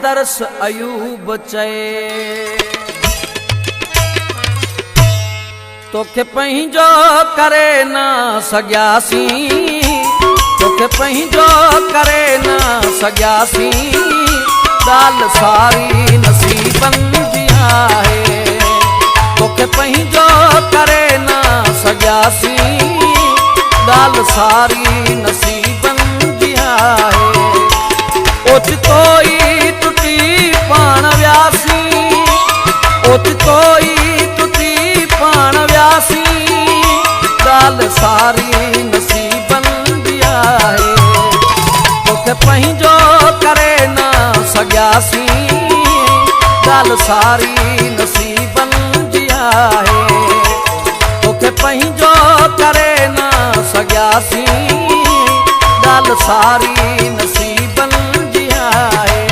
दर्श अयूब चए तोखे पंहिंजो करे न सघियासीं तोखे पंहिंजो करे न सघियासीं ॻाल्हि सारी नसीबनि जी आहे तोखे पंहिंजो करे न सघियासीं ॻाल्हि सारी नसीबनि जी आहे ओचितो ई टुटी पाण वियासीं ओचितो ई टुटी पाण वियासीं ॻाल्हि सारी नसीबनि जी आहे तोखे पंहिंजो करे न सघियासीं ॻाल्हि सारी नसीबनि जी आहे तोखे पंहिंजो करे न सघियासीं ॻाल्हि सारी नसीबनि जी आहे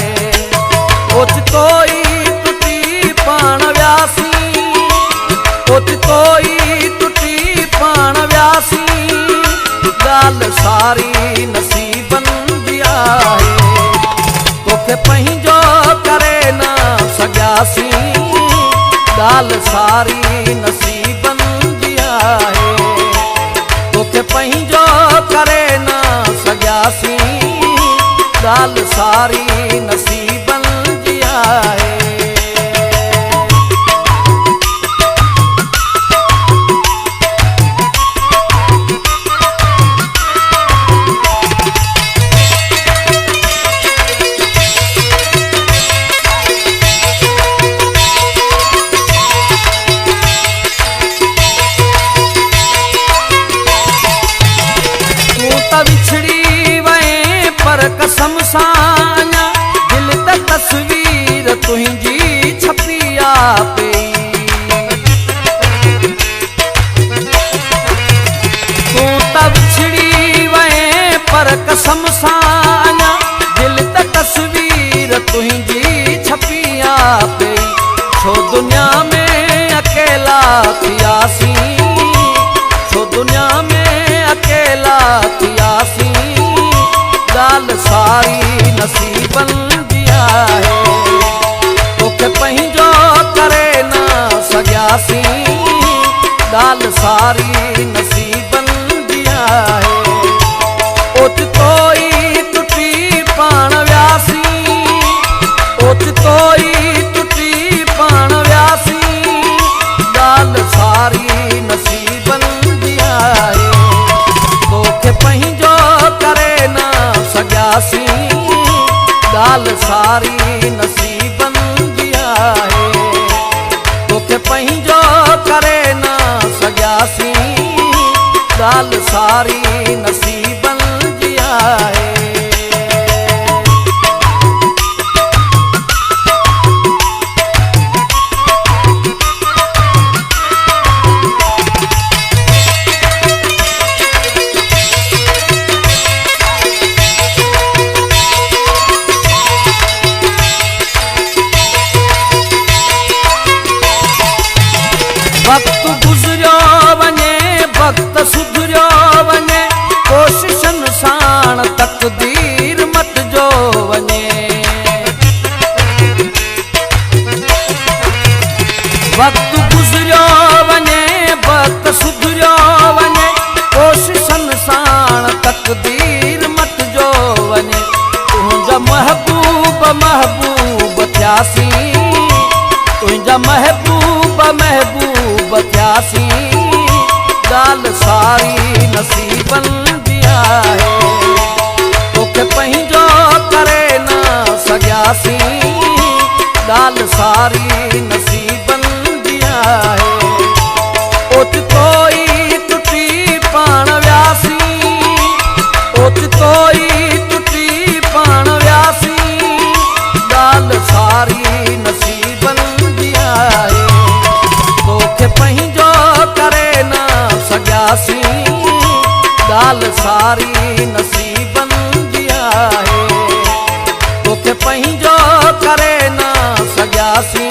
ओचितो ई टुटी पाण वियासीं ओचितो ई टुटी पाण वियासीं ॻाल्हि सारी नसीबनि जी आहे तोखे पंहिंजो करे न सघियासीं ॻाल्हि सारी नसीबनि जी आहे तोखे पंहिंजो करे न सघियासीं ॻाल्हि सारी नसीबनि जी आहे विछड़ी वए पर कसम सां दिल त तस्वीर तुंहिंजी छपी आ पई तूं त विछड़ी वए पर कसम सां दिल त तस्वीर तुंहिंजी छपी आ पई छो दुनिया में अकेला थियासीं छो दुनिया में अकेला थियासीं ॻाल्हि सारी नसीबनि जी आहे तोखे पंहिंजो करे न सघियासीं ॻाल्हि सारी नसीबनि जी आहे ओचितो ई टुटी पाण वियासीं ओचितो ई टुटी पाण वियासीं ॻाल्हि सारी नसीबनि जी आहे तोखे पंहिंजो करे न सघियासीं ॻाल्हि सारी नसीबनि जी आहे तोखे पंहिंजो करे न सघियासीं ॻाल्हि सारी नसीबनि जी आहे वक्त गुज़रियो वञे वक्त सुधरियो वञे कोशिशनि साण तक़दीर मटिजो वञे वक्त गुज़रियो वञे वक्त सुधरियो वञे कोशिशनि साण तक़दीर मटिजो वञे तुंहिंजा महबूब महबूब थियासीं तुंहिंजा महबूब महबूब थियासीं ॻाल्हि सारी नसीबनि जी आहे तोखे पंहिंजो करे न सघियासीं ॻाल्हि सारी नसीबनि जी आहे ओचितो ई टुटी पाण वियासीं ओचितो ई टुटी पाण वियासीं ॻाल्हि सारी नसीबनि जी आहे तोखे पंहिंजो करे न सघियासीं ॻाल्हि सारी नसीबनि जी आहे तोखे पंहिंजो करे न सघियासीं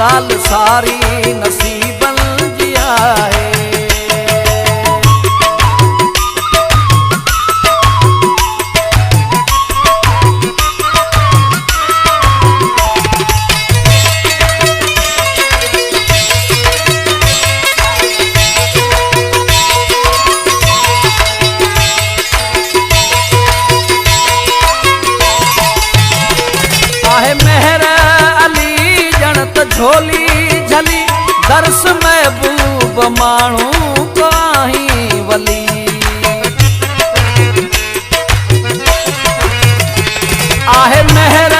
ॻाल्हि सारी नसीबनि जी आहे माण्हू को आहीं वली। आहे मेहर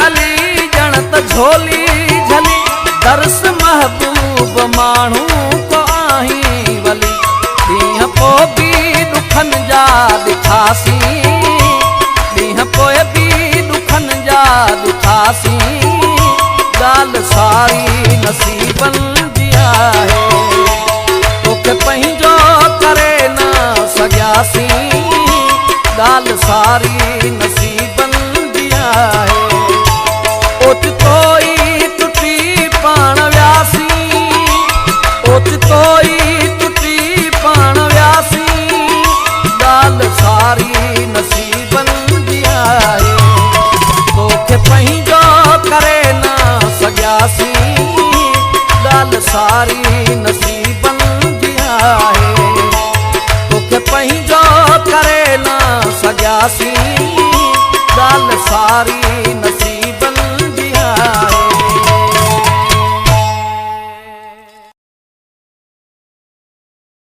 अली ॼण त झोली झली दर्स महबूब माण्हू को आहीं वली। ॾींहं पोइ बि दुखनि जा ॾिठासीं, ॾींहं पोइ बि दुखनि जा ॾिठासीं। ॻाल्हि सारी नसीबनि जी आहे, तोखे पंहिंजो करे न सघियासीं। ॻाल्हि सारी नसीबनि जी आहे, ओचितो ई टुटी पाण वियासीं, ओचितो ई टुटी पाण वियासीं। ॻाल्हि सारी नसीबनि जी आहे, तोखे पंहिंजो करे न सघियासीं। ॻाल्हि सारी नसीबनि जी आहे, तोखे पंहिंजो करे न सघियासीं।